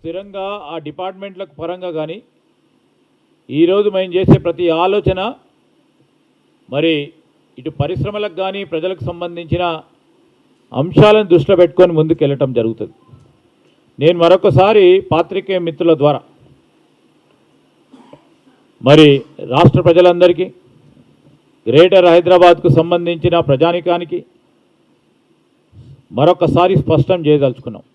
స్థిరంగా ఆ డిపార్ట్మెంట్లకు పరంగా కానీ ఈరోజు మేము చేసే ప్రతి ఆలోచన మరి ఇటు పరిశ్రమలకు కానీ ప్రజలకు సంబంధించిన అంశాలను దృష్టిలో పెట్టుకొని ముందుకు వెళ్ళటం జరుగుతుంది. నేను మరొకసారి పాత్రికేయ మిత్రుల ద్వారా మరి రాష్ట్ర ప్రజలందరికీ గ్రేటర్ హైదరాబాద్కు సంబంధించిన ప్రజానికానికి మరొకసారి స్పష్టం చేయదలుచుకున్నాం.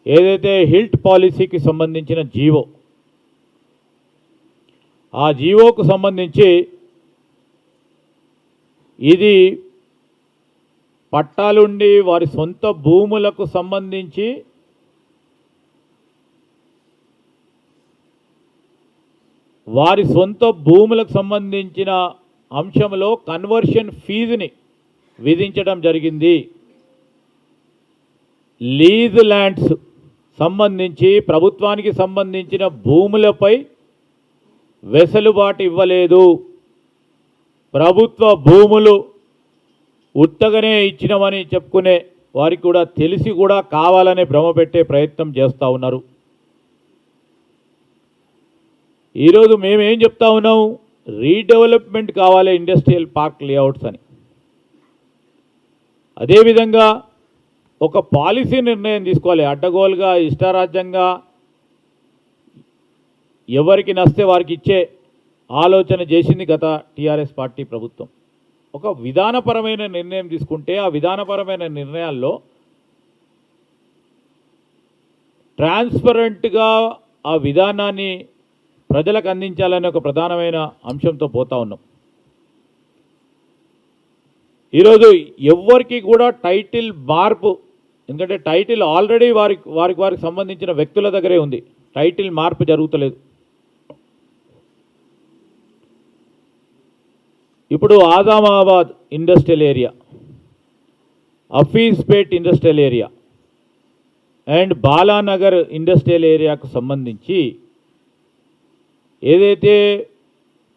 ఏదైతే హిల్ట్ పాలసీకి సంబంధించిన జీవో, ఆ జీవోకు సంబంధించి ఇది పట్టాలుండి వారి సొంత భూములకు సంబంధించి సంబంధించిన అంశంలో కన్వర్షన్ ఫీజుని విధించడం జరిగింది. లీజ్ ల్యాండ్స్ సంబంధించి ప్రభుత్వానికి సంబంధించిన భూములపై వెసులుబాటు ఇవ్వలేదు. ప్రభుత్వ భూములు ఉత్తగానే ఇచ్చినమని చెప్పుకునే వారికి కూడా తెలిసి కూడా కావాలనే భ్రమ పెట్టే ప్రయత్నం చేస్తూ ఉన్నారు. ఈరోజు మేమేం చెప్తా ఉన్నాం, రీడెవలప్మెంట్ కావాలి ఇండస్ట్రియల్ పార్క్ లేఅవుట్స్ అని. అదేవిధంగా ఒక పాలసీ నిర్ణయం తీసుకోవాలి. అడ్డగోలుగా ఇష్టారాజ్యంగా ఎవరికి నస్తే వారికి ఇచ్చే ఆలోచన చేసింది గత టీఆర్ఎస్ పార్టీ ప్రభుత్వం. ఒక విధానపరమైన నిర్ణయం తీసుకుంటే ఆ విధానపరమైన నిర్ణయాల్లో ట్రాన్స్పరెంట్గా ఆ విధానాన్ని ప్రజలకు అందించాలనే ఒక ప్రధానమైన అంశంతో పోతా ఉన్నాం. ఈరోజు ఎవరికి కూడా టైటిల్ మార్పు, ఎందుకంటే టైటిల్ ఆల్రెడీ వారికి సంబంధించిన వ్యక్తుల దగ్గరే ఉంది, టైటిల్ మార్పు జరుగుతలేదు. ఇప్పుడు Azamabad industrial area, Hafeezpet industrial area and Balanagar industrial ఏరియాకు సంబంధించి ఏదైతే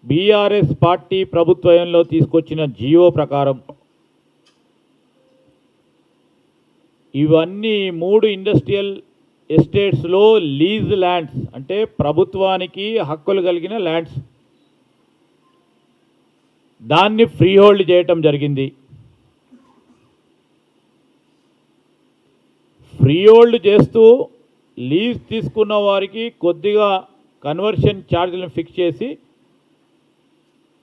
బీఆర్ఎస్ పార్టీ ప్రభుత్వంలో తీసుకొచ్చిన జియో ప్రకారం ఇవన్నీ 3 ఇండస్ట్రియల్ ఎస్టేట్స్లో లీజ్ ల్యాండ్స్, అంటే ప్రభుత్వానికి హక్కులు కలిగిన ల్యాండ్స్, దాన్ని ఫ్రీ హోల్డ్ చేయటం జరిగింది. ఫ్రీ హోల్డ్ చేస్తూ లీజ్ తీసుకున్న వారికి కొద్దిగా కన్వర్షన్ ఛార్జీలను ఫిక్స్ చేసి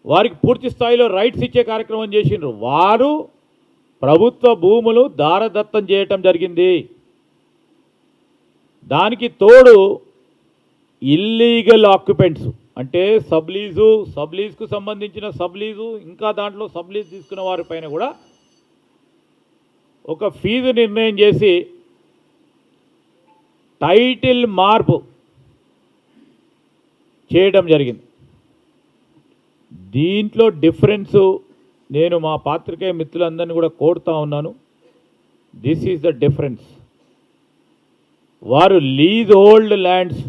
వారికి పూర్తి స్థాయిలో రైట్స్ ఇచ్చే కార్యక్రమం చేసిండ్రు. వారు ప్రభుత్వ భూములు దారదత్తం చేయటం జరిగింది. దానికి తోడు ఇల్లీగల్ ఆక్యుపెంట్స్, అంటే సబ్లీజ్కు సంబంధించిన సబ్లీజు, ఇంకా దాంట్లో సబ్లీజ్ తీసుకున్న వారిపైన కూడా ఒక ఫీజు నిర్ణయం చేసి టైటిల్ మార్పు చేయడం జరిగింది. దీంట్లో డిఫరెన్సు నేను మా పాత్రికేయ మిత్రులందరినీ కూడా కోరుతా ఉన్నాను. This is the difference. వారు లీజ్ హోల్డ్ ల్యాండ్స్